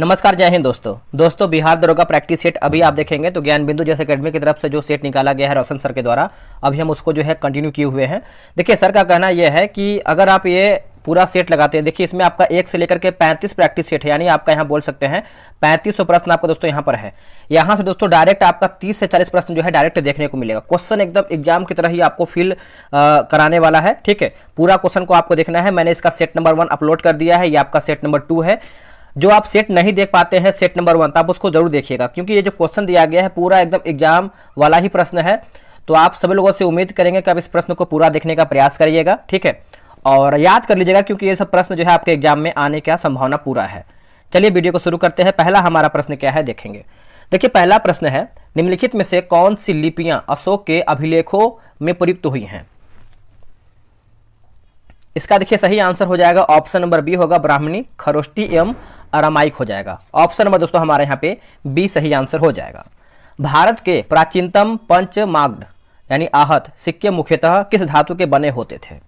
नमस्कार, जय हिंद दोस्तों बिहार दरोगा प्रैक्टिस सेट अभी आप देखेंगे तो ज्ञान बिंदु जैसे अकेडमी की तरफ से जो सेट निकाला गया है रोशन सर के द्वारा, अभी हम उसको जो है कंटिन्यू किए हुए हैं। देखिए सर का कहना यह है कि अगर आप ये पूरा सेट लगाते हैं, देखिए इसमें आपका 1 से लेकर के 35 प्रैक्टिस सेट है, यानी आपका यहाँ बोल सकते हैं 3500 प्रश्न आपका दोस्तों यहाँ पर है। यहाँ से दोस्तों डायरेक्ट आपका 30 से 40 प्रश्न जो है डायरेक्ट देखने को मिलेगा। क्वेश्चन एकदम एग्जाम की तरह ही आपको फील कराने वाला है। ठीक है, पूरा क्वेश्चन को आपको देखना है। मैंने इसका सेट नंबर 1 अपलोड कर दिया है, ये आपका सेट नंबर 2 है। जो आप सेट नहीं देख पाते हैं सेट नंबर 1, तो आप उसको जरूर देखिएगा, क्योंकि ये जो क्वेश्चन दिया गया है पूरा एकदम एग्जाम वाला ही प्रश्न है। तो आप सभी लोगों से उम्मीद करेंगे कि आप इस प्रश्न को पूरा देखने का प्रयास करिएगा। ठीक है, और याद कर लीजिएगा, क्योंकि ये सब प्रश्न जो है आपके एग्जाम में आने का संभावना पूरा है। चलिए वीडियो को शुरू करते हैं। पहला हमारा प्रश्न क्या है देखेंगे। देखिए पहला प्रश्न है, निम्नलिखित में से कौन सी लिपियां अशोक के अभिलेखों में प्रयुक्त हुई हैं। इसका देखिए सही आंसर हो जाएगा ऑप्शन नंबर बी होगा, ब्राह्मणी, खरोष्टी एवं अरामाइक हो जाएगा। ऑप्शन नंबर दोस्तों हमारे यहाँ पे बी सही आंसर हो जाएगा। भारत के प्राचीनतम पंचमाग्ड यानी आहत सिक्के मुख्यतः किस धातु के बने होते थे।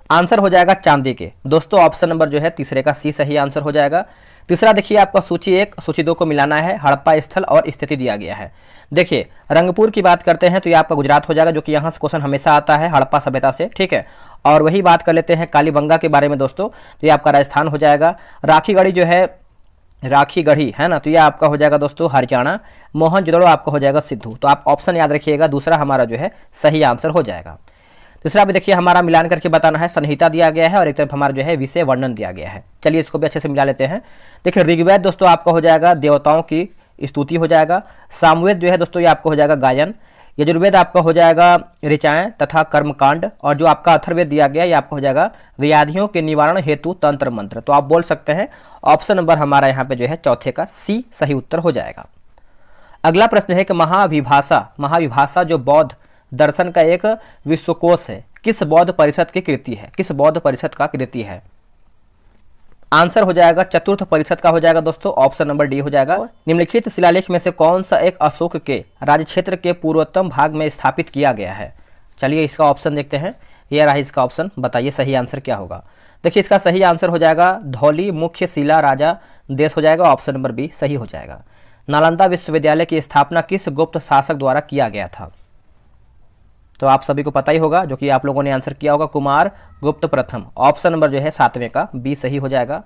आंसर हो जाएगा चांदी के। दोस्तों ऑप्शन नंबर जो है तीसरे का सी सही आंसर हो जाएगा। तीसरा देखिए आपका सूची 1 सूची 2 को मिलाना है। हड़प्पा स्थल और स्थिति दिया गया है। देखिए रंगपुर की बात करते हैं तो ये आपका गुजरात हो जाएगा, जो कि यहाँ से क्वेश्चन हमेशा आता है हड़प्पा सभ्यता से। ठीक है, और वही बात कर लेते हैं कालीबंगा के बारे में दोस्तों, तो ये आपका राजस्थान हो जाएगा। राखीगढ़ी जो है राखीगढ़ी है ना, तो ये आपका हो जाएगा दोस्तों हरियाणा। मोहनजोदड़ो आपका हो जाएगा सिद्धू। तो आप ऑप्शन याद रखिएगा, दूसरा हमारा जो है सही आंसर हो जाएगा। तीसरा भी देखिए हमारा मिलान करके बताना है। संहिता दिया गया है और एक तरफ हमारा जो है विषय वर्णन दिया गया है। चलिए इसको भी अच्छे से मिला लेते हैं। देखिए ऋग्वेद दोस्तों आपका हो जाएगा देवताओं की स्तुति हो जाएगा। सामवेद जो है दोस्तों ये आपका हो जाएगा गायन। यजुर्वेद आपका हो जाएगा ऋचाएं तथा कर्मकांड। और जो आपका अथर्ववेद दिया गया ये आपका हो जाएगा व्याधियों के निवारण हेतु तंत्र मंत्र। तो आप बोल सकते हैं ऑप्शन नंबर हमारा यहाँ पे जो है चौथे का सी सही उत्तर हो जाएगा। अगला प्रश्न है कि महाविभाषा जो बौद्ध दर्शन का एक विश्वकोश है, किस बौद्ध परिषद की कृति है। किस बौद्ध परिषद का कृति है। आंसर हो जाएगा चतुर्थ परिषद का हो जाएगा दोस्तों। ऑप्शन नंबर डी हो जाएगा। निम्नलिखित शिलालेख में से कौन सा एक अशोक के राज्य क्षेत्र के पूर्वोत्तम भाग में स्थापित किया गया है। चलिए इसका ऑप्शन देखते हैं। यह रहा इसका ऑप्शन, बताइए सही आंसर क्या होगा। देखिए इसका सही आंसर हो जाएगा धौली मुख्य शिला राजा देश हो जाएगा। ऑप्शन नंबर बी सही हो जाएगा। नालंदा विश्वविद्यालय की स्थापना किस गुप्त शासक द्वारा किया गया था। तो आप सभी को पता ही होगा, जो कि आप लोगों ने आंसर किया होगा, कुमार गुप्त प्रथम। ऑप्शन नंबर जो है 7वें का बी सही हो जाएगा।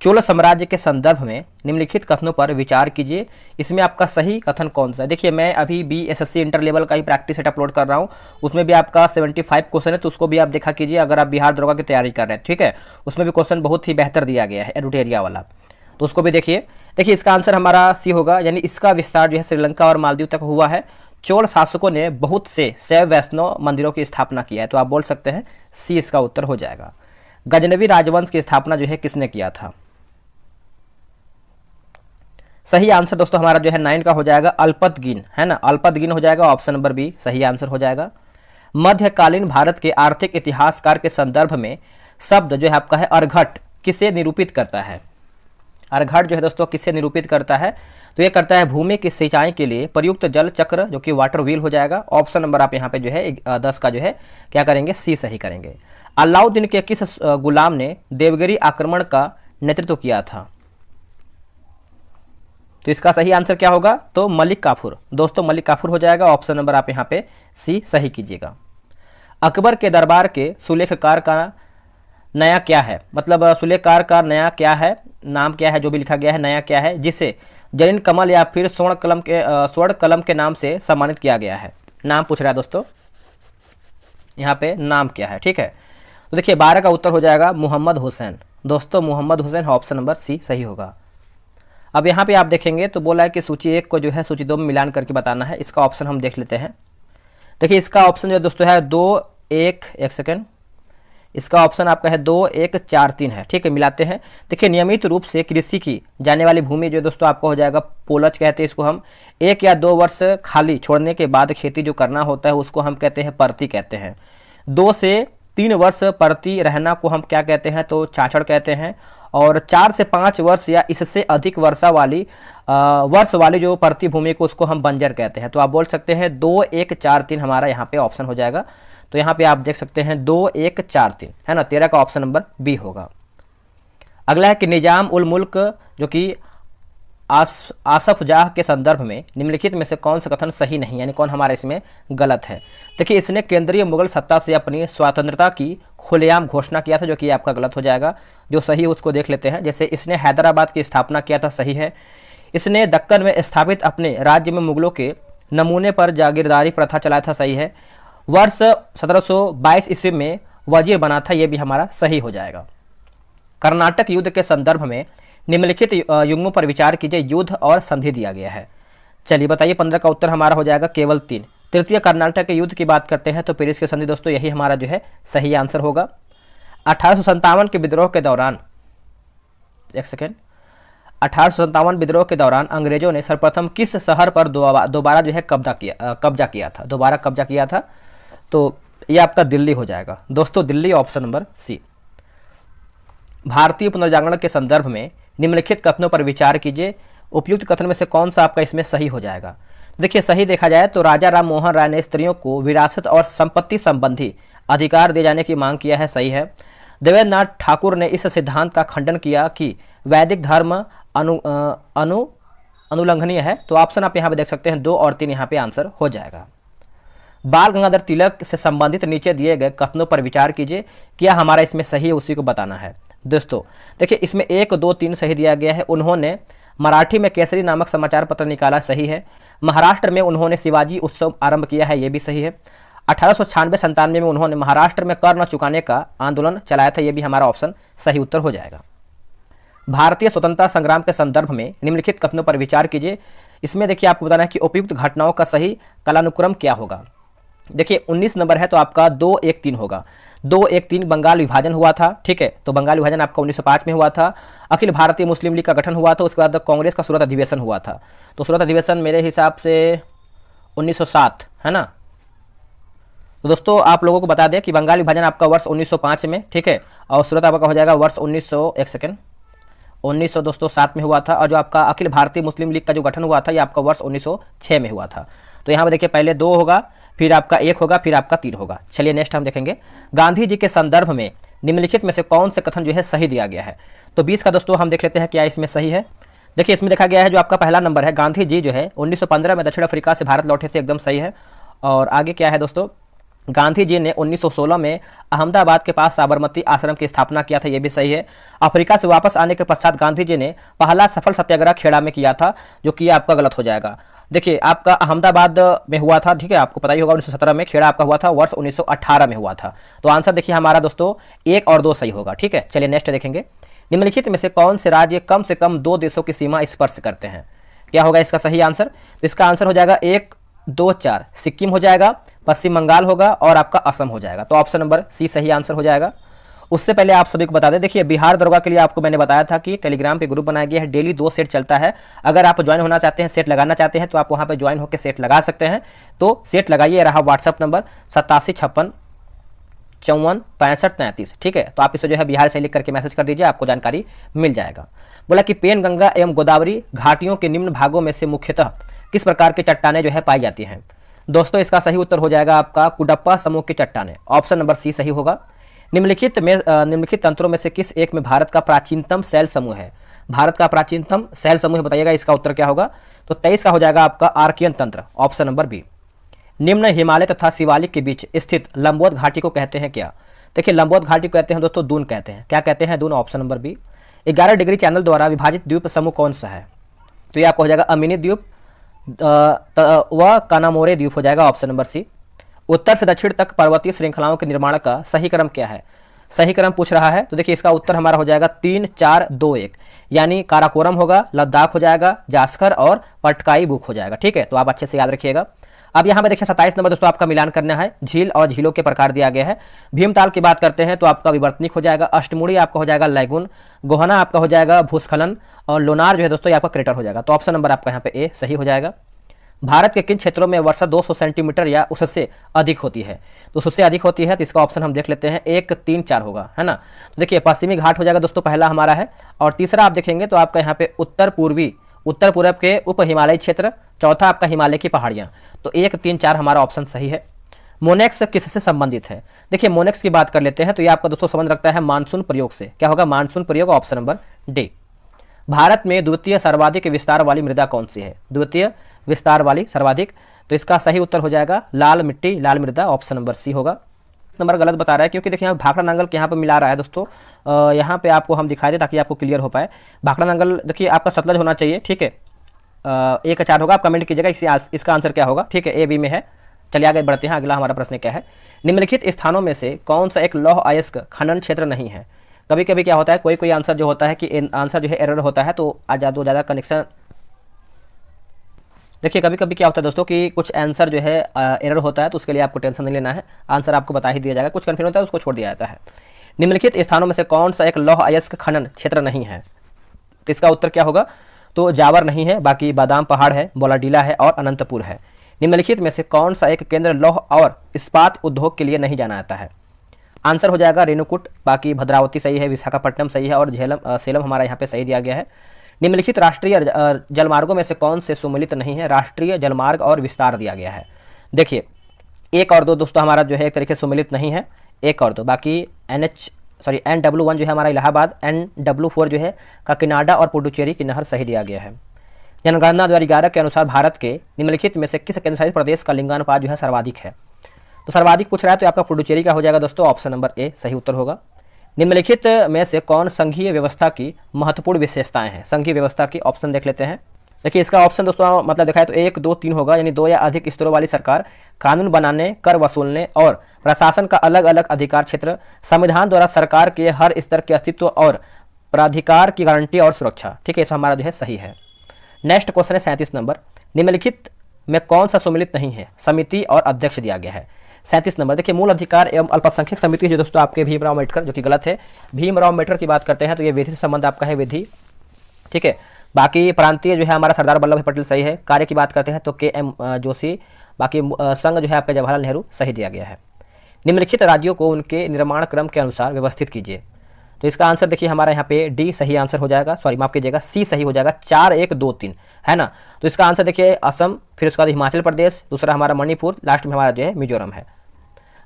चोल साम्राज्य के संदर्भ में निम्नलिखित कथनों पर विचार कीजिए। इसमें आपका सही कथन कौन सा है। देखिए मैं अभी BSSC इंटर लेवल का ही प्रैक्टिस सेट अपलोड कर रहा हूँ, उसमें भी आपका 75 क्वेश्चन है, तो उसको भी आप देखा कीजिए अगर आप बिहार दरोगा की तैयारी कर रहे हैं। ठीक है, उसमें भी क्वेश्चन बहुत ही बेहतर दिया गया है एडुटेरिया वाला, तो उसको भी देखिए। देखिए इसका आंसर हमारा सी होगा, यानी इसका विस्तार जो है श्रीलंका और मालदीव तक हुआ है। चोल शासकों ने बहुत से शैव वैष्णव मंदिरों की स्थापना की है। तो आप बोल सकते हैं सी इसका उत्तर हो जाएगा। गजनवी राजवंश की स्थापना जो है किसने किया था। सही आंसर दोस्तों हमारा जो है 9 का हो जाएगा अल्पतगीन, है ना, अल्पतगीन हो जाएगा। ऑप्शन नंबर बी सही आंसर हो जाएगा। मध्यकालीन भारत के आर्थिक इतिहासकार के संदर्भ में शब्द जो है आपका है अर्घट किसे निरूपित करता है। अर्घट जो है दोस्तों किसे निरूपित करता है, तो ये करता है भूमि की सिंचाई के लिए प्रयुक्त जल चक्र, जो कि वाटर व्हील हो जाएगा। ऑप्शन नंबर आप यहाँ पे जो है 10 का जो है क्या करेंगे, सी सही करेंगे। अलाउद्दीन के किस गुलाम ने देवगिरी आक्रमण का नेतृत्व किया था। तो इसका सही आंसर क्या होगा, तो मलिक काफूर। दोस्तों मलिक काफूर हो जाएगा। ऑप्शन नंबर आप यहाँ पे सी सही कीजिएगा। अकबर के दरबार के सुलेखकार का नया क्या है, मतलब सुलेखकार का नया क्या है, नाम क्या है, जो भी लिखा गया है नया क्या है, जिसे जरीन कमल या फिर स्वर्ण कलम के नाम से सम्मानित किया गया है। नाम पूछ रहा है दोस्तों, यहाँ पे नाम क्या है। ठीक है, तो देखिए 12 का उत्तर हो जाएगा मोहम्मद हुसैन। दोस्तों Mohammad Hussain option number C सही होगा। अब यहाँ पे आप देखेंगे तो बोला है कि सूची 1 को जो है सूची 2 में मिलान करके बताना है। इसका ऑप्शन हम देख लेते हैं। देखिए इसका ऑप्शन जो दोस्तों है 2 1 1 सेकेंड, इसका ऑप्शन आपका है 2 1 4 3 है। ठीक है, मिलाते हैं। देखिए नियमित रूप से कृषि की जाने वाली भूमि जो दोस्तों आपको हो जाएगा पोलज कहते हैं इसको हम। 1 या 2 वर्ष खाली छोड़ने के बाद खेती जो करना होता है उसको हम कहते हैं परती कहते हैं। 2 से 3 वर्ष परती रहना को हम क्या कहते हैं, तो चाचड़ कहते हैं। और 4 से 5 वर्ष या इससे अधिक वर्ष वाली जो परती भूमि को उसको हम बंजर कहते हैं। तो आप बोल सकते हैं 2 1 4 3 हमारा यहाँ पे ऑप्शन हो जाएगा। तो यहाँ पे आप देख सकते हैं 2 1 4 3, है ना, 13 का ऑप्शन नंबर बी होगा। अगला है कि निजाम उल मुल्क जो कि आसफ जाह के संदर्भ में निम्नलिखित में से कौन सा कथन सही नहीं, यानी कौन हमारा इसमें गलत है। देखिए इसने केंद्रीय मुगल सत्ता से अपनी स्वतंत्रता की खुलेआम घोषणा किया था, जो कि आपका गलत हो जाएगा। जो सही है उसको देख लेते हैं। जैसे इसने हैदराबाद की स्थापना किया था, सही है। इसने दक्कन में स्थापित अपने राज्य में मुगलों के नमूने पर जागीरदारी प्रथा चलाया था, सही है। वर्ष 1722 ईस्वी में वजीर बना था, यह भी हमारा सही हो जाएगा। कर्नाटक युद्ध के संदर्भ में निम्नलिखित युग्मों पर विचार कीजिए। युद्ध और संधि दिया गया है। चलिए बताइए, 15 का उत्तर हमारा हो जाएगा केवल 3। तृतीय कर्नाटक के युद्ध की बात करते हैं तो पेरिस की संधि दोस्तों यही हमारा जो है सही आंसर होगा। 1857 के विद्रोह के दौरान, एक सेकेंड, 1857 विद्रोह के दौरान अंग्रेजों ने सर्वप्रथम किस शहर पर दोबारा जो है कब्जा किया था, दोबारा कब्जा किया था? तो ये आपका दिल्ली हो जाएगा दोस्तों, दिल्ली, ऑप्शन नंबर सी। भारतीय पुनर्जागरण के संदर्भ में निम्नलिखित कथनों पर विचार कीजिए। उपयुक्त कथन में से कौन सा आपका इसमें सही हो जाएगा? देखिए सही देखा जाए तो राजा राम मोहन राय ने स्त्रियों को विरासत और संपत्ति संबंधी अधिकार दिए जाने की मांग किया है, सही है। देवेंद्र नाथ ठाकुर ने इस सिद्धांत का खंडन किया कि वैदिक धर्म अनुलंघनीय है। तो ऑप्शन आप यहाँ पे देख सकते हैं 2 और 3 यहाँ पे आंसर हो जाएगा। बाल गंगाधर तिलक से संबंधित नीचे दिए गए कथनों पर विचार कीजिए। क्या हमारा इसमें सही है उसी को बताना है दोस्तों। देखिए इसमें 1, 2, 3 सही दिया गया है। उन्होंने मराठी में केसरी नामक समाचार पत्र निकाला, सही है। महाराष्ट्र में उन्होंने शिवाजी उत्सव आरंभ किया है, यह भी सही है। 1896-97 में उन्होंने महाराष्ट्र में कर न चुकाने का आंदोलन चलाया था, यह भी हमारा ऑप्शन सही उत्तर हो जाएगा। भारतीय स्वतंत्रता संग्राम के संदर्भ में निम्नलिखित कथनों पर विचार कीजिए। इसमें देखिए आपको बताना है कि उपयुक्त घटनाओं का सही कालानुक्रम क्या होगा। देखिए 19 नंबर है तो आपका 2-1-3 होगा। 2-1-3 बंगाल विभाजन हुआ था, ठीक है। तो बंगाल विभाजन आपका 1905 में हुआ था। अखिल भारतीय मुस्लिम लीग का गठन हुआ था। उसके बाद कांग्रेस का सूरत अधिवेशन हुआ था। तो सूरत अधिवेशन मेरे हिसाब से 1907 है ना। तो दोस्तों आप लोगों को बता दें कि बंगाल विभाजन आपका वर्ष 1905 में, ठीक है, और सूरत आपका हो जाएगा वर्ष 1900 दोस्तों 7 में हुआ था। और जो आपका अखिल भारतीय मुस्लिम लीग का जो गठन हुआ था ये आपका वर्ष 1906 में हुआ था। तो यहाँ पे देखिए पहले 2 होगा, फिर आपका 1 होगा, फिर आपका 3 होगा। चलिए नेक्स्ट हम देखेंगे गांधी जी के संदर्भ में निम्नलिखित में से कौन से कथन जो है सही दिया गया है। तो 20 का दोस्तों हम देख लेते हैं क्या इसमें सही है। देखिए इसमें देखा गया है जो आपका पहला नंबर है, गांधी जी जो है 1915 में दक्षिण अफ्रीका से भारत लौटे थे, एकदम सही है। और आगे क्या है दोस्तों, गांधी जी ने 1916 में अहमदाबाद के पास साबरमती आश्रम की स्थापना किया था, यह भी सही है। अफ्रीका से वापस आने के पश्चात गांधी जी ने पहला सफल सत्याग्रह खेड़ा में किया था, जो कि आपका गलत हो जाएगा। देखिए आपका अहमदाबाद में हुआ था, ठीक है, आपको पता ही होगा 1917 में। खेड़ा आपका हुआ था वर्ष 1918 में हुआ था। तो आंसर देखिए हमारा दोस्तों 1 और 2 सही होगा, ठीक है। चलिए नेक्स्ट देखेंगे निम्नलिखित में से कौन से राज्य कम से कम 2 देशों की सीमा स्पर्श करते हैं। क्या होगा इसका सही आंसर? तो इसका आंसर हो जाएगा 1, 2, 4 सिक्किम हो जाएगा, पश्चिम बंगाल होगा और आपका असम हो जाएगा। तो ऑप्शन नंबर सी सही आंसर हो जाएगा। उससे पहले आप सभी को बता दें, देखिए बिहार दरोगा के लिए आपको मैंने बताया था कि टेलीग्राम पे ग्रुप बनाया गया है, डेली 2 सेट चलता है। अगर आप ज्वाइन होना चाहते हैं, सेट लगाना चाहते हैं तो आप वहां पे ज्वाइन होकर सेट लगा सकते हैं। तो सेट लगाइए, रहा व्हाट्सअप नंबर 8756546533, ठीक है। तो आप इसे जो है बिहार से लिख करके मैसेज कर दीजिए, आपको जानकारी मिल जाएगा। बोला कि पेन गंगा एवं गोदावरी घाटियों के निम्न भागों में से मुख्यतः किस प्रकार की चट्टानें जो है पाई जाती हैं। दोस्तों इसका सही उत्तर हो जाएगा आपका कुडप्पा समूह की चट्टानें, ऑप्शन नंबर सी सही होगा। निम्नलिखित तंत्रों में से किस एक में भारत का प्राचीनतम शैल समूह है। भारत का प्राचीनतम शैल समूह बताइएगा, इसका उत्तर क्या होगा। तो 23 का हो जाएगा आपका आर्कियन तंत्र, ऑप्शन नंबर बी। निम्न हिमालय तथा शिवालिक के बीच स्थित लंबोद घाटी को कहते हैं क्या। देखिए लंबोद घाटी को कहते हैं दोस्तों दून कहते हैं। क्या कहते हैं? Doon, option number B. 11 degree channel द्वारा विभाजित द्वीप समूह कौन सा है। तो ये आपको हो जाएगा अमिनी द्वीप व कानामोरे द्वीप हो जाएगा, ऑप्शन नंबर सी। उत्तर से दक्षिण तक पर्वतीय श्रृंखलाओं के निर्माण का सही क्रम क्या है। सही क्रम पूछ रहा है तो देखिए इसका उत्तर हमारा हो जाएगा 3, 4, 2, 1, यानी काराकोरम होगा, लद्दाख हो जाएगा, जास्कर और पटकाई बुक हो जाएगा, ठीक है। तो आप अच्छे से याद रखिएगा। अब यहाँ पे देखिए 27 नंबर दोस्तों आपका मिलान करना है। झील और झीलों के प्रकार दिया गया है। भीमताल की बात करते हैं तो आपका विवर्तनिक हो जाएगा, अष्टमुड़ी आपका हो जाएगा लैगून, गोहना आपका हो जाएगा भूस्खलन और लोनार जो है दोस्तों ये आपका क्रेटर हो जाएगा। तो ऑप्शन नंबर आपका यहाँ पे ए सही हो जाएगा। भारत के किन क्षेत्रों में वर्षा 200 सेंटीमीटर या उससे अधिक होती है। तो उससे अधिक होती है तो इसका ऑप्शन हम देख लेते हैं 1, 3, 4 होगा, है ना। तो देखिए पश्चिमी घाट हो जाएगा दोस्तों, पहला हमारा है। और तीसरा आप देखेंगे तो आपका यहाँ पे उत्तर पूर्व के उप हिमालयी क्षेत्र, चौथा आपका हिमालय की पहाड़ियाँ। तो 1, 3, 4 हमारा ऑप्शन सही है। मोनेक्स किससे संबंधित है? देखिए मोनेक्स की बात कर लेते हैं तो ये आपका दोस्तों संबंध रखता है मानसून प्रयोग से। क्या होगा? मानसून प्रयोग, ऑप्शन नंबर डी। भारत में द्वितीय सर्वाधिक विस्तार वाली मृदा कौन सी है? द्वितीय विस्तार वाली सर्वाधिक, तो इसका सही उत्तर हो जाएगा लाल मिट्टी, लाल मृदा, ऑप्शन नंबर सी होगा। नंबर गलत बता रहा है क्योंकि देखिए यहाँ भाखड़ा नांगल के यहाँ पे मिला रहा है दोस्तों। यहाँ पे आपको हम दिखाई दे ताकि आपको क्लियर हो पाए। भाखड़ा नांगल देखिए आपका सतलज होना चाहिए, ठीक है। 1 होगा, आप कमेंट कीजिएगा इसका आंसर क्या होगा, ठीक है। ए बी में है। चलिए आगे बढ़ते हैं, अगला हमारा प्रश्न क्या है? निम्नलिखित स्थानों में से कौन सा एक लौह अयस्क खनन क्षेत्र नहीं है? कभी कभी क्या होता है, कोई कोई आंसर जो होता है कि आंसर जो है एरर होता है, तो ज़्यादा कनेक्शन। देखिए कभी कभी क्या होता है दोस्तों कि कुछ आंसर जो है एरर होता है, तो उसके लिए आपको टेंशन नहीं लेना है, आंसर आपको बता ही दिया जाएगा। कुछ कन्फ्यूजन होता है उसको छोड़ दिया जाता है। निम्नलिखित स्थानों में से कौन सा एक लौह अयस्क खनन क्षेत्र नहीं है? तो इसका उत्तर क्या होगा? तो जावर नहीं है, बाकी बादाम पहाड़ है, बोलाडीला है और अनंतपुर है। निम्नलिखित में से कौन सा एक केंद्र लौह और इस्पात उद्योग के लिए नहीं जाना जाता है? आंसर हो जाएगा रेणुकूट, बाकी भद्रावती सही है, विशाखापट्टनम सही है और सेलम हमारा यहाँ पे सही दिया गया है। निम्नलिखित राष्ट्रीय जलमार्गों में से कौन से सुमेलित नहीं है? राष्ट्रीय जलमार्ग और विस्तार दिया गया है। देखिए 1 और 2 दोस्तों हमारा जो है एक तरीके से सुमेलित नहीं है, 1 और 2, बाकी NW1 जो है हमारा इलाहाबाद, NW4 जो है काकीनाडा और पुडुचेरी की नहर सही दिया गया है। जनगणना 2011 के अनुसार भारत के निम्नलिखित में से किस केंद्रशासित प्रदेश का लिंगानुपात जो है सर्वाधिक है? तो सर्वाधिक पूछ रहा है तो आपका पुडुचेरी का हो जाएगा दोस्तों, ऑप्शन नंबर ए सही उत्तर होगा। निम्नलिखित में से कौन संघीय व्यवस्था की महत्वपूर्ण विशेषताएं हैं? संघीय व्यवस्था की ऑप्शन देख लेते हैं। देखिए इसका ऑप्शन दोस्तों मतलब देखा है तो 1, 2, 3 होगा, यानी 2 या अधिक स्तरों वाली सरकार, कानून बनाने, कर वसूलने और प्रशासन का अलग अलग अधिकार क्षेत्र, संविधान द्वारा सरकार के हर स्तर के अस्तित्व और प्राधिकार की गारंटी और सुरक्षा, ठीक है। इसका हमारा जो है सही है। नेक्स्ट क्वेश्चन है 37 नंबर। निम्नलिखित में कौन सा सम्मिलित नहीं है? समिति और अध्यक्ष दिया गया है। 37 नंबर देखिए मूल अधिकार एवं अल्पसंख्यक समिति जो दोस्तों आपके भीमराव अम्बेडकर, जो कि गलत है। भीमराव अम्बेडकर की बात करते हैं तो ये विधि से संबंध आपका है, विधि, ठीक है। बाकी प्रांतीय जो है हमारा सरदार वल्लभ भाई पटेल सही है। कार्य की बात करते हैं तो KM जोशी, बाकी संघ जो है आपका जवाहरलाल नेहरू सही दिया गया है। निम्नलिखित राज्यों को उनके निर्माण क्रम के अनुसार व्यवस्थित कीजिए। तो इसका आंसर देखिए हमारा यहाँ पे डी सही आंसर हो जाएगा, सॉरी माफ कीजिएगा, सी सही हो जाएगा, 4, 1, 2, 3 है ना। तो इसका आंसर देखिए असम, फिर उसके बाद हिमाचल प्रदेश, दूसरा हमारा मणिपुर, लास्ट में हमारा जो है मिजोरम है।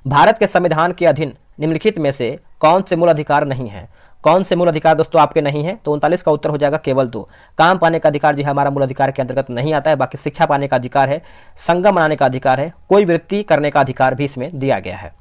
भारत के संविधान के अधीन निम्नलिखित में से कौन से मूल अधिकार नहीं है? कौन से मूल अधिकार दोस्तों आपके नहीं है? तो 39 का उत्तर हो जाएगा केवल 2। काम पाने का अधिकार जो है हमारा मूल अधिकार के अंतर्गत नहीं आता है, बाकी शिक्षा पाने का अधिकार है, संगम बनाने का अधिकार है, कोई वृत्ति करने का अधिकार भी इसमें दिया गया है।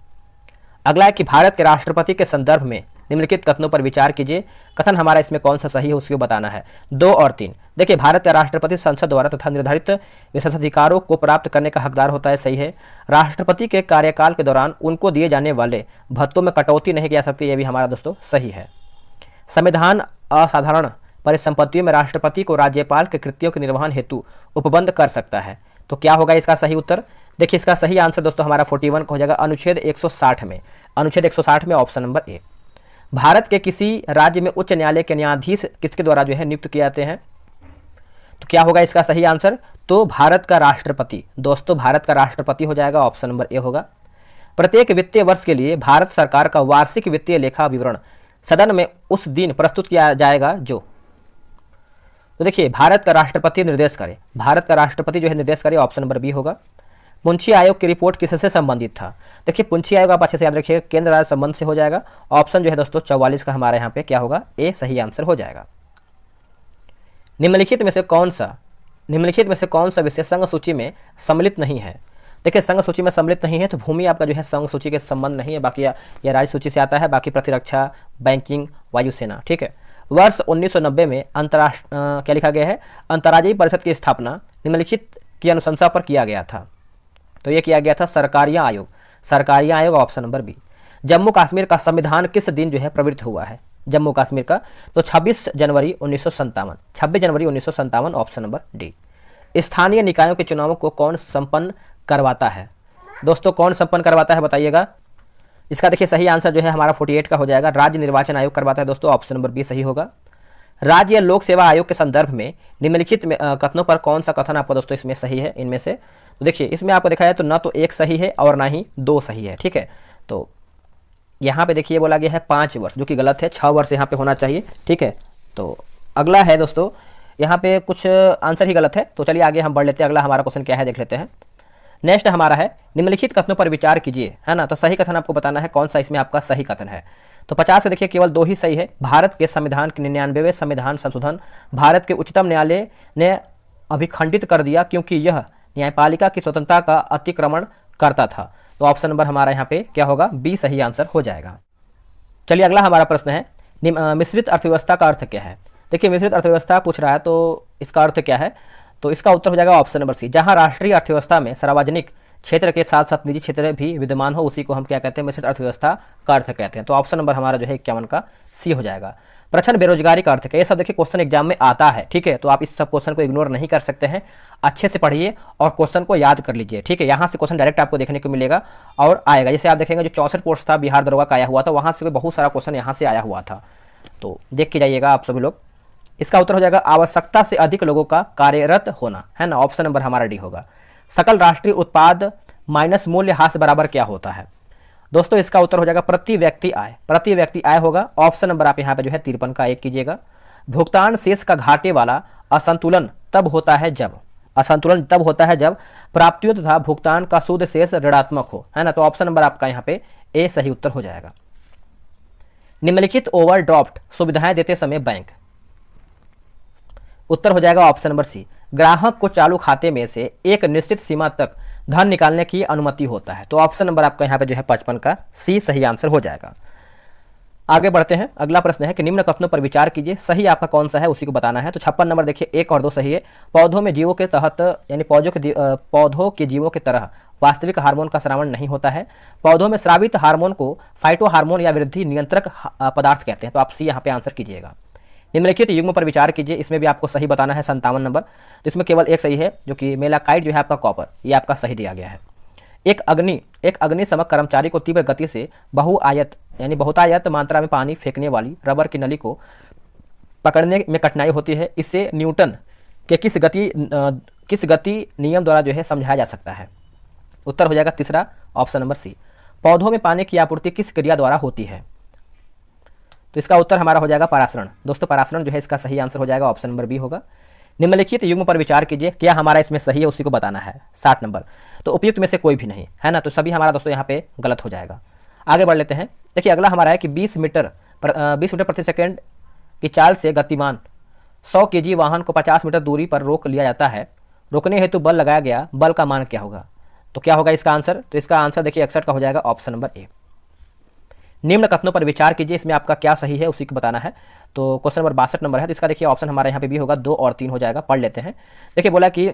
अगला है कि भारत के राष्ट्रपति के संदर्भ में निम्नलिखित कथनों पर विचार कीजिए। कथन हमारा इसमें कौन सा सही है उसको बताना है। 2 और 3 देखिए भारत का राष्ट्रपति संसद द्वारा तथा निर्धारित विशेषाधिकारों को प्राप्त करने का हकदार होता है, सही है। राष्ट्रपति के कार्यकाल के दौरान उनको दिए जाने वाले भत्तों में कटौती नहीं की जा सकती, यह भी हमारा दोस्तों सही है। संविधान असाधारण परिसंपत्तियों में राष्ट्रपति को राज्यपाल के कृत्यों के निर्वहन हेतु उपबंध कर सकता है। तो क्या होगा इसका सही उत्तर? देखिए इसका सही आंसर दोस्तों हमारा 41 का हो जाएगा, अनुच्छेद 160 में, अनुच्छेद 160 में ऑप्शन नंबर ए। भारत के किसी राज्य में उच्च न्यायालय के न्यायाधीश किसके द्वारा जो है नियुक्त किए जाते हैं? तो क्या होगा इसका सही आंसर? तो भारत का राष्ट्रपति, दोस्तों भारत का राष्ट्रपति हो जाएगा, ऑप्शन नंबर ए होगा। प्रत्येक वित्तीय वर्ष के लिए भारत सरकार का वार्षिक वित्तीय लेखा विवरण सदन में उस दिन प्रस्तुत किया जाएगा जो, तो देखिए भारत का राष्ट्रपति निर्देश करे, भारत का राष्ट्रपति जो है निर्देश करे, ऑप्शन नंबर बी होगा। पुंछी आयोग की रिपोर्ट किससे संबंधित था? देखिए पुंछी आयोग आप अच्छे से याद रखिएगा, केंद्र राज्य संबंध से हो जाएगा। ऑप्शन जो है दोस्तों 44 का हमारे यहाँ पे क्या होगा, ए सही आंसर हो जाएगा। निम्नलिखित में से कौन सा विषय संघ सूची में सम्मिलित नहीं है? देखिए संघ सूची में सम्मिलित नहीं है तो भूमि आपका जो है संघ सूची के संबंध नहीं है, बाकी यह राज्य सूची से आता है। बाकी प्रतिरक्षा, बैंकिंग, वायुसेना, ठीक है। वर्ष 1990 में क्या लिखा गया है, अंतर्राज्यीय परिषद की स्थापना निम्नलिखित की अनुशंसा पर किया गया था। तो ये किया गया था सरकारिया आयोग, option number B. Jammu Kashmir का संविधान किस दिन जो है प्रवृत्त हुआ है? जम्मू कश्मीर का तो 26 जनवरी 1957, ऑप्शन नंबर डी। स्थानीय निकायों के चुनावों को कौन संपन्न करवाता है? दोस्तों कौन संपन्न करवाता है बताइएगा। इसका देखिए सही आंसर जो है हमारा 48 का हो जाएगा, राज्य निर्वाचन आयोग करवाता है दोस्तों, ऑप्शन नंबर बी सही होगा। राज्य लोक सेवा आयोग के संदर्भ में निम्नलिखित कथनों पर कौन सा कथन आपको दोस्तों इसमें सही है? इनमें से तो देखिए इसमें आपको दिखाया तो ना तो 1 सही है और ना ही 2 सही है, ठीक है। तो यहाँ पे देखिए बोला गया है 5 वर्ष, जो कि गलत है, 6 वर्ष यहाँ पे होना चाहिए, ठीक है। तो अगला है दोस्तों, यहाँ पे कुछ आंसर ही गलत है, तो चलिए आगे हम बढ़ लेते हैं। अगला हमारा क्वेश्चन क्या है देख लेते हैं। नेक्स्ट हमारा है निम्नलिखित कथनों पर विचार कीजिए, है ना। तो सही कथन आपको बताना है कौन सा इसमें आपका सही कथन है। तो 50 से देखिए केवल 2 ही सही है। भारत के संविधान के 99वें संविधान संशोधन भारत के उच्चतम न्यायालय ने अभिखंडित कर दिया क्योंकि यह न्यायपालिका की स्वतंत्रता का अतिक्रमण करता था। तो ऑप्शन नंबर हमारा यहाँ पे क्या होगा, बी सही आंसर हो जाएगा। चलिए अगला हमारा प्रश्न है मिश्रित अर्थव्यवस्था का अर्थ क्या है। देखिए मिश्रित अर्थव्यवस्था पूछ रहा है तो इसका अर्थ क्या है, तो इसका उत्तर हो जाएगा ऑप्शन नंबर सी। जहां राष्ट्रीय अर्थव्यवस्था में सार्वजनिक क्षेत्र के साथ साथ निजी क्षेत्र भी विद्यमान हो उसी को हम क्या कहते हैं, मिश्रित अर्थव्यवस्था का अर्थ कहते हैं। तो ऑप्शन नंबर हमारा जो है 51 का सी हो जाएगा। प्रचंड बेरोजगारी का अर्थ क्या है, ये सब देखिए क्वेश्चन एग्जाम में आता है, ठीक है। तो आप इस सब क्वेश्चन को इग्नोर नहीं कर सकते हैं, अच्छे से पढ़िए और क्वेश्चन को याद कर लीजिए, ठीक है। यहाँ से क्वेश्चन डायरेक्ट आपको देखने को मिलेगा और आएगा। जैसे आप देखेंगे जो 64 पोस्ट था बिहार दरोगा का आया हुआ था, वहाँ से बहुत सारा क्वेश्चन यहाँ से आया हुआ था, तो देख के जाइएगा आप सभी लोग। इसका उत्तर हो जाएगा आवश्यकता से अधिक लोगों का कार्यरत होना, है ना। ऑप्शन नंबर हमारा डी होगा। सकल राष्ट्रीय उत्पाद माइनस मूल्य ह्रास बराबर क्या होता है। दोस्तों इसका उत्तर हो जाएगा प्रति व्यक्ति आय, प्रति व्यक्ति आय होगा। ऑप्शन नंबर आप यहाँ पे जो है 53 का 1 कीजिएगा। भुगतान शेष का घाटे वाला असंतुलन तब होता है जब, असंतुलन तब होता है जब प्राप्तियों तथा भुगतान का शुद्ध शेष ऋणात्मक हो, है ना। तो ऑप्शन नंबर आपका यहाँ पे ए सही उत्तर हो जाएगा। निम्नलिखित ओवरड्राफ्ट सुविधाएं देते समय बैंक, उत्तर हो जाएगा ऑप्शन नंबर सी। ग्राहक को चालू खाते में से एक निश्चित सीमा तक धन निकालने की अनुमति होता है। तो ऑप्शन नंबर आपका यहाँ पे जो है 55 का सी सही आंसर हो जाएगा। आगे बढ़ते हैं, अगला प्रश्न है कि निम्न कथनों पर विचार कीजिए, सही आपका कौन सा है उसी को बताना है। तो 56 नंबर देखिए 1 और 2 सही है। पौधों में जीवों के तहत यानी पौधों के जीवों की तरह वास्तविक हार्मोन का श्रावण नहीं होता है। पौधों में स्रावित हार्मोन को फाइटो हार्मोन या वृद्धि नियंत्रक पदार्थ कहते हैं। तो आप सी यहाँ पे आंसर कीजिएगा। निम्नलिखित युग्म पर विचार कीजिए, इसमें भी आपको सही बताना है 57 नंबर। तो इसमें केवल एक सही है जो कि मेलाकाइट जो है आपका कॉपर, ये आपका सही दिया गया है। एक अग्निशमक कर्मचारी को तीव्र गति से बहुआयत यानी बहुतायत मात्रा में पानी फेंकने वाली रबर की नली को पकड़ने में कठिनाई होती है। इससे न्यूटन के किस गति नियम द्वारा जो है समझाया जा सकता है। उत्तर हो जाएगा तीसरा ऑप्शन नंबर सी। पौधों में पानी की आपूर्ति किस क्रिया द्वारा होती है। तो इसका उत्तर हमारा हो जाएगा परासरण। दोस्तों परासरण जो है इसका सही आंसर हो जाएगा, ऑप्शन नंबर बी होगा। निम्नलिखित युग्म पर विचार कीजिए, क्या हमारा इसमें सही है उसी को बताना है। 60 नंबर। तो उपयुक्त में से कोई भी नहीं, है ना। तो सभी हमारा दोस्तों यहाँ पे गलत हो जाएगा। आगे बढ़ लेते हैं। देखिए अगला हमारा है कि 20 मीटर प्रति सेकेंड की चाल से गतिमान 100 kg वाहन को 50 मीटर दूरी पर रोक लिया जाता है। रोकने हेतु बल लगाया गया, बल का मान क्या होगा। तो क्या होगा इसका आंसर। तो इसका आंसर देखिए 61 का हो जाएगा, ऑप्शन नंबर ए। निम्न कथनों पर विचार कीजिए, इसमें आपका क्या सही है उसी को बताना है। तो क्वेश्चन नंबर 62 नंबर है, तो इसका देखिए ऑप्शन हमारे यहाँ पे भी होगा, 2 और 3 हो जाएगा। पढ़ लेते हैं। देखिए बोला कि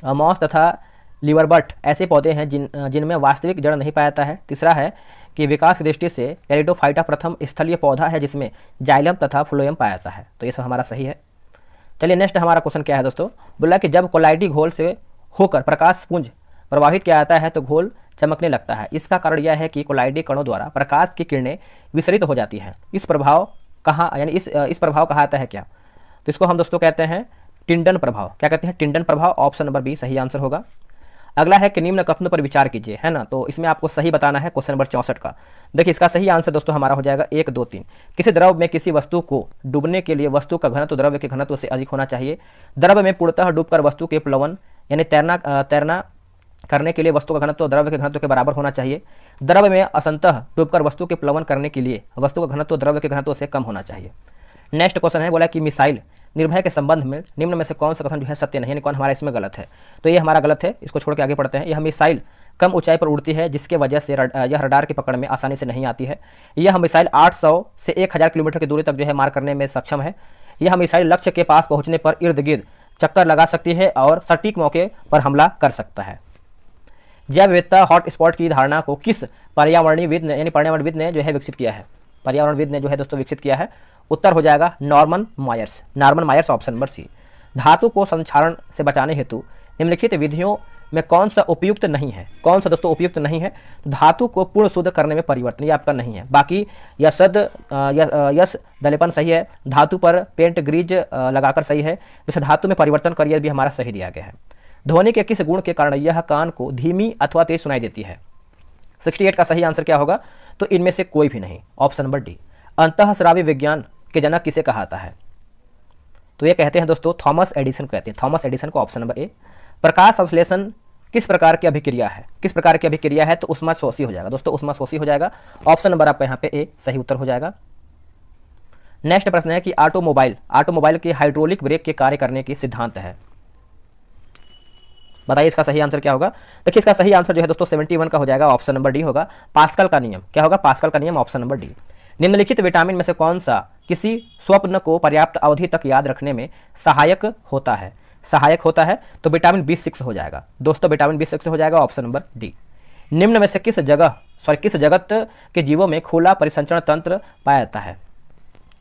मॉस तथा लीवरबट ऐसे पौधे हैं जिनमें वास्तविक जड़ नहीं पाया जाता है। तीसरा है कि विकास की दृष्टि से टेरिडोफाइटा प्रथम स्थलीय पौधा है जिसमें जाइलम तथा फ्लोएम पाया जाता है। तो ये सब हमारा सही है। चलिए नेक्स्ट हमारा क्वेश्चन क्या है दोस्तों। बोला कि जब कोलाइडी घोल से होकर प्रकाश पुंज प्रवाहित किया जाता है तो घोल चमकने लगता है। इसका कारण यह है कि कोलाइडी कणों द्वारा प्रकाश की किरणें विसरित हो जाती हैं। इस प्रभाव कहा जाता है क्या। तो इसको हम दोस्तों कहते हैं टिंडन प्रभाव। क्या कहते हैं, टिंडन प्रभाव। ऑप्शन नंबर बी सही आंसर होगा। अगला है कि निम्न कथनों पर विचार कीजिए, है ना। तो इसमें आपको सही बताना है क्वेश्चन नंबर 64 का। देखिए इसका सही आंसर दोस्तों हमारा हो जाएगा 1, 2, 3। किसी द्रव में किसी वस्तु को डूबने के लिए वस्तु का घनत्व द्रव्य के घनत्व से अधिक होना चाहिए। द्रव में पूर्णतः डूबकर वस्तु के प्लवन यानी तैरना करने के लिए वस्तु का घनत्व द्रव्य के घनत्व के बराबर होना चाहिए। द्रव में असंतः डूबकर वस्तु के प्लवन करने के लिए वस्तु का घनत्व द्रव्य के घनत्व से कम होना चाहिए। नेक्स्ट क्वेश्चन है, बोला कि मिसाइल निर्भय के संबंध में निम्न में से कौन सा कथन जो है सत्य नहीं है, कौन हमारा इसमें गलत है। तो ये हमारा गलत है, इसको छोड़ के आगे पढ़ते हैं। यह मिसाइल कम ऊंचाई पर उड़ती है जिसके वजह से यह रडार की पकड़ में आसानी से नहीं आती है। यह मिसाइल 800 से 1000 किलोमीटर की दूरी तक जो है मार करने में सक्षम है। यह मिसाइल लक्ष्य के पास पहुंचने पर इर्द गिर्द चक्कर लगा सकती है और सटीक मौके पर हमला कर सकता है। जैव विविधता हॉटस्पॉट की धारणा को किस पर्यावरणविद ने जो है विकसित किया है। पर्यावरणविद ने जो है दोस्तों विकसित किया है। उत्तर हो जाएगा Norman Myers, option number C. धातु को संक्षारण से बचाने हेतु निम्नलिखित विधियों में कौन सा उपयुक्त नहीं है। कौन सा दोस्तों उपयुक्त नहीं है। धातु को पूर्ण शुद्ध करने में परिवर्तन, ये आपका नहीं है। बाकी यस दलेपन सही है। धातु पर पेंट ग्रीज लगाकर सही है। वैसे धातु में परिवर्तन करिए भी हमारा सही दिया गया है। ध्वनि के किस गुण के कारण यह कान को धीमी अथवा तेज सुनाई देती है। 68 का सही आंसर क्या होगा। तो इनमें से कोई भी नहीं, ऑप्शन नंबर डी। अंतःस्रावी विज्ञान के जनक किसे कहा जाता है। तो ये कहते हैं दोस्तों थॉमस एडिसन कहते हैं, थॉमस एडिसन को, ऑप्शन नंबर ए। प्रकाश संश्लेषण किस प्रकार की अभिक्रिया है, किस प्रकार की अभिक्रिया है, तो ऊष्माशोषी हो जाएगा दोस्तों, ऊष्माशोषी हो जाएगा। ऑप्शन नंबर आपका यहाँ पे ए सही उत्तर हो जाएगा। नेक्स्ट प्रश्न है कि ऑटोमोबाइल के हाइड्रोलिक ब्रेक के कार्य करने की सिद्धांत है, बताइए इसका सही आंसर क्या होगा। देखिए इसका सही आंसर जो है दोस्तों 71 का हो जाएगा, ऑप्शन नंबर डी होगा, पास्कल का नियम। क्या होगा, पास्कल का नियम, ऑप्शन नंबर डी। निम्नलिखित विटामिन में से कौन सा किसी स्वप्न को पर्याप्त अवधि तक याद रखने में सहायक होता है, सहायक होता है, तो विटामिन B6 हो जाएगा दोस्तों, विटामिन B6 हो जाएगा, ऑप्शन नंबर डी। निम्न में से किस जगत के जीवों में खुला परिसंचरण तंत्र पाया जाता है,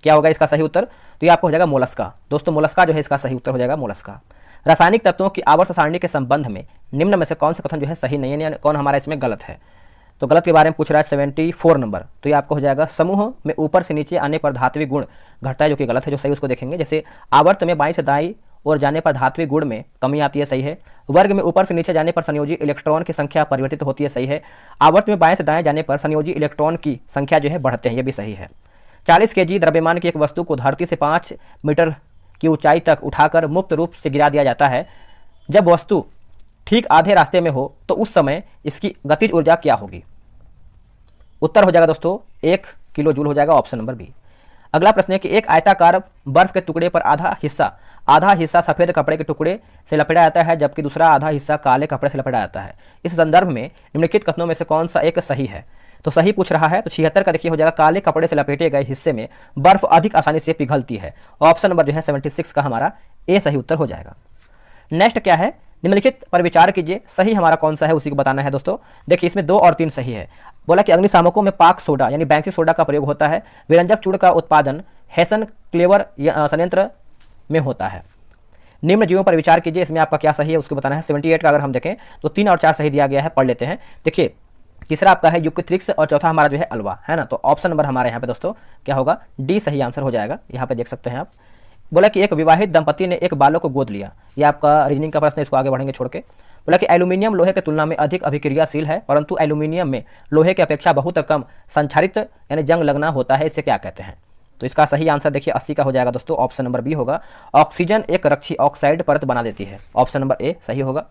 क्या होगा इसका सही उत्तर, तो ये आपको हो जाएगा मोलस्का दोस्तों, मोलस्का जो है इसका सही उत्तर हो जाएगा, मोलस्का। रासायनिक तत्वों की आवर्त सारणी के संबंध में निम्न में से कौन सा कथन जो है सही नहीं है, यानी कौन हमारा इसमें गलत है, तो गलत के बारे में पूछ रहा है 74 नंबर, तो ये आपको हो जाएगा समूह में ऊपर से नीचे आने पर धात्विक गुण घटता है, जो कि गलत है, जो सही उसको देखेंगे। जैसे आवर्त में बाईं से दाईं और जाने पर धात्विक गुण में कमी आती है, सही है। वर्ग में ऊपर से नीचे जाने पर संयोजी इलेक्ट्रॉन की संख्या परिवर्तित होती है, सही है। आवर्त में बाएं से दाएं जाने पर संयोजी इलेक्ट्रॉन की संख्या जो है बढ़ते हैं, ये भी सही है। 40 kg द्रव्यमान की एक वस्तु को धरती से 5 मीटर की ऊंचाई तक उठाकर मुक्त रूप से गिरा दिया जाता है, जब वस्तु ठीक आधे रास्ते में हो तो उस समय इसकी गतिज ऊर्जा क्या होगी, उत्तर हो जाएगा दोस्तों 1 किलो जूल हो जाएगा, ऑप्शन नंबर बी। अगला प्रश्न है कि एक आयताकार बर्फ के टुकड़े पर आधा हिस्सा सफेद कपड़े के टुकड़े से लपेटा जाता है, जबकि दूसरा आधा हिस्सा काले कपड़े से लपेटा जाता है। इस संदर्भ में निम्नलिखित कथनों में से कौन सा एक सही है, तो सही पूछ रहा है, तो 76 का देखिए हो जाएगा, काले कपड़े से लपेटे गए हिस्से में बर्फ अधिक आसानी से पिघलती है, ऑप्शन नंबर जो है 76 का हमारा ए सही उत्तर हो जाएगा। नेक्स्ट क्या है, निम्नलिखित पर विचार कीजिए, सही हमारा कौन सा है उसी को बताना है दोस्तों। देखिए इसमें 2 और 3 सही है। बोला कि अग्निशामकों में पाक सोडा यानी बैंकिंग सोडा का प्रयोग होता है, विरंजक चूर्ण का उत्पादन हेसन क्लेवर संयंत्र में होता है। निम्न जीवों पर विचार कीजिए, इसमें आपका क्या सही है उसको बताना है। 78 का अगर हम देखें तो 3 और 4 सही दिया गया है, पढ़ लेते हैं। देखिए तीसरा आपका है युक्तित्रिक्स और चौथा हमारा जो है अलवा, है ना, तो ऑप्शन नंबर हमारे यहाँ पे दोस्तों क्या होगा, डी सही आंसर हो जाएगा। यहाँ पे देख सकते हैं आप। बोला कि एक विवाहित दंपति ने एक बालक को गोद लिया, ये आपका रीजनिंग का प्रश्न है, इसको आगे बढ़ेंगे छोड़ के। बोला कि एल्यूमिनियम लोहे की तुलना में अधिक अभिक्रियाशील है, परंतु एल्यूमिनियम में लोहे की अपेक्षा बहुत कम संक्षारित यानी जंग लगना होता है, इससे क्या कहते हैं, तो इसका सही आंसर देखिए 80 का हो जाएगा दोस्तों, ऑप्शन नंबर बी होगा। ऑक्सीजन एक रक्षी ऑक्साइड परत बना देती है, ऑप्शन नंबर ए सही होगा।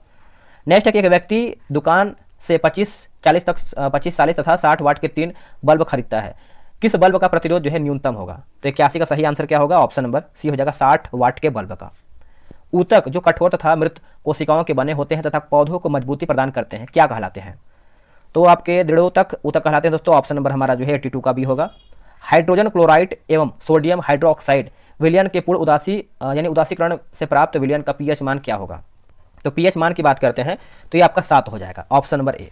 नेक्स्ट है कि एक व्यक्ति दुकान से 25 40 तथा 60 वाट के 3 बल्ब खरीदता है, किस बल्ब का प्रतिरोध जो है न्यूनतम होगा, तो 81 का सही आंसर क्या होगा, ऑप्शन नंबर सी हो जाएगा 60 वाट के बल्ब का। ऊतक जो कठोर तथा मृत कोशिकाओं के बने होते हैं तथा पौधों को मजबूती प्रदान करते हैं, क्या कहलाते हैं, तो आपके दृढ़ोतक ऊतक कहलाते हैं दोस्तों, ऑप्शन नंबर हमारा जो है 82 का भी होगा। हाइड्रोजन क्लोराइड एवं सोडियम हाइड्रोक्साइड विलयन के पूर्ण उदासीकरण से प्राप्त विलयन का पीएच मान क्या होगा, तो पीएच मान की बात करते हैं तो ये आपका 7 हो जाएगा, ऑप्शन नंबर ए।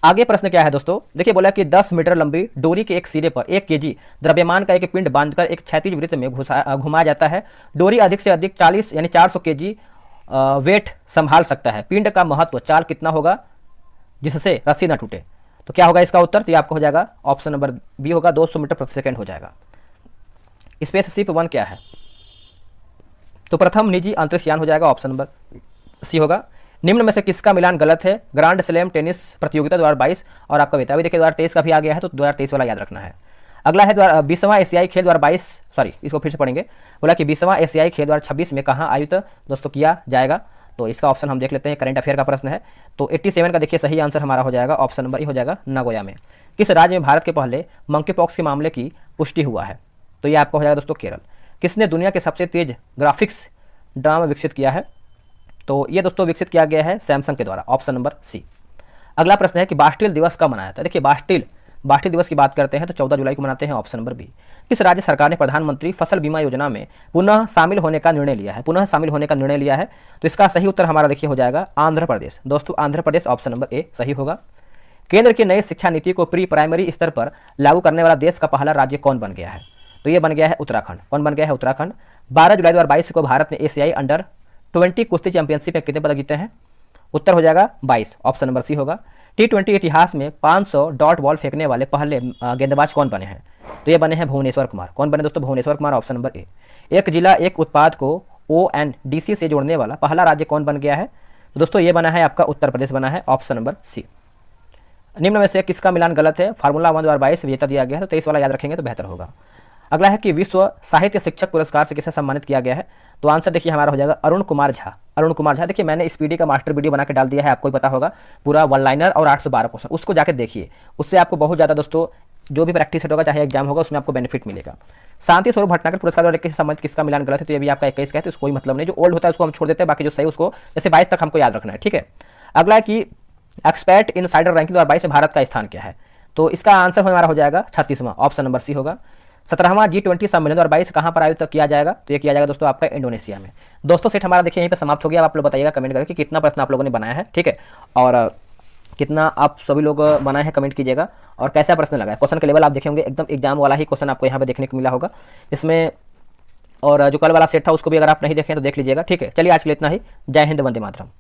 आगे प्रश्न क्या है दोस्तों, देखिए बोला कि 10 मीटर लंबी डोरी के एक सिरे पर 1 kg द्रव्यमान का एक पिंड बांधकर एक क्षैतिज वृत्त में घुमाया जाता है। डोरी अधिक से अधिक 40 यानी 400 kg वेट संभाल सकता है। पिंड का महत्व चाल कितना होगा जिससे रस्सी न टूटे, तो क्या होगा इसका उत्तर, तो ये आपको हो जाएगा ऑप्शन नंबर बी होगा, 200 मीटर प्रति सेकेंड हो जाएगा। स्पेसशिप 1 क्या है, तो प्रथम निजी अंतरिक्ष यान हो जाएगा, ऑप्शन नंबर सी होगा। निम्न में से किसका मिलान गलत है, ग्रांड स्लैम टेनिस प्रतियोगिता 2022 और आपका बेताबी, देखिए 2023 का भी आ गया है, तो 2023 वाला याद रखना है। अगला है 20वां एशियाई खेल 2022, सॉरी इसको फिर से पढ़ेंगे। बोला कि 20वां एशियाई खेल 2026 में कहाँ आयोजित दोस्तों किया जाएगा, तो इसका ऑप्शन हम देख लेते हैं, करंट अफेयर का प्रश्न है, तो 87 का देखिए सही आंसर हमारा हो जाएगा, ऑप्शन नंबर ई हो जाएगा, नागोया में। किस राज्य में भारत के पहले मंकी पॉक्स के मामले की पुष्टि हुआ है, तो ये आपका हो जाएगा दोस्तों केरल। किसने दुनिया के सबसे तेज ग्राफिक्स ड्रामा विकसित किया है, तो ये दोस्तों विकसित किया गया है सैमसंग के द्वारा, ऑप्शन नंबर सी। अगला प्रश्न है कि बास्टिल दिवस कब मनाया था, देखिए बास्टिल दिवस की बात करते हैं तो 14 जुलाई को मनाते हैं, ऑप्शन नंबर बी। किस राज्य सरकार ने प्रधानमंत्री फसल बीमा योजना में पुनः शामिल होने का निर्णय लिया है, तो इसका सही उत्तर हमारा देखिए हो जाएगा आंध्र प्रदेश दोस्तों, आंध्र प्रदेश, ऑप्शन नंबर ए सही होगा। केंद्र की नई शिक्षा नीति को प्री प्राइमरी स्तर पर लागू करने वाला देश का पहला राज्य कौन बन गया है, तो ये बन गया है उत्तराखंड। कौन बन गया है, उत्तराखंड। 12 जुलाई 2022 को भारत ने एशियाई अंडर 20 कुश्ती चैंपियनशिप में कितने पदक जीते हैं, उत्तर हो जाएगा 22, ऑप्शन नंबर सी होगा। T20 इतिहास में 500 डॉट बॉल फेंकने वाले पहले गेंदबाज कौन बने हैं, तो ये बने हैं भुवनेश्वर कुमार। कौन बने दोस्तों, Bhuvneshwar Kumar, option number A. एक जिला एक उत्पाद को ONDC से जोड़ने वाला पहला राज्य कौन बन गया है, तो दोस्तों ये बना है आपका उत्तर प्रदेश बना है, ऑप्शन नंबर सी। निम्न में से किसका मिलान गलत है, फार्मूला 1 2022 विजेता दिया गया है, तो 23 वाला याद रखेंगे तो बेहतर होगा। अगला है कि विश्व साहित्य शिक्षक पुरस्कार से किसे सम्मानित किया गया है? तो आंसर देखिए हमारा हो जाएगा अरुण कुमार झा। अरुण कुमार झा, देखिए मैंने इस पीडी का मास्टर वीडियो बना के डाल दिया है, आपको भी पता होगा, पूरा वन लाइनर और 812 क्वेश्चन, उसको जाकर देखिए, उससे आपको बहुत ज़्यादा दोस्तों जो भी प्रैक्टिस सेट होगा चाहे एग्जाम होगा उसमें आपको बेनिफिट मिलेगा। शांति स्वरूप भटनागर पुरस्कार और किसी सम्मानित किसका मिलान गलत है? तो ये भी आपका 21 का है, तो उसको कोई मतलब नहीं, जो ओल्ड होता है उसको हम छोड़ देते हैं, बाकी जो सही उसको जैसे 22 तक हमको याद रखना है, ठीक है। अगला है कि एक्सपर्ट इनसाइडर रैंकिंग 2022 में भारत का स्थान क्या है? तो इसका आंसर हमारा हो जाएगा 36वां, ऑप्शन नंबर सी होगा। 17वां G20 सम्मेलन 2022 कहाँ पर आयोजित किया जाएगा? तो ये किया जाएगा दोस्तों आपका इंडोनेशिया में। दोस्तों सेट हमारा देखिए यहीं पे समाप्त हो गया। अब आप लोग बताइएगा कमेंट करके कि कितना प्रश्न आप लोगों ने बनाया है, ठीक है, और कितना आप सभी लोग बनाए हैं कमेंट कीजिएगा, और कैसा प्रश्न लगा है। क्वेश्चन का लेवल आप देखे होंगे एकदम एग्जाम वाला ही क्वेश्चन आपको यहाँ पे देखने को मिला होगा इसमें, और जो कल वाला सेट था उसको भी अगर आप नहीं देखें तो देख लीजिएगा, ठीक है। चलिए आज के लिए इतना ही। जय हिंद, वंदे मातरम।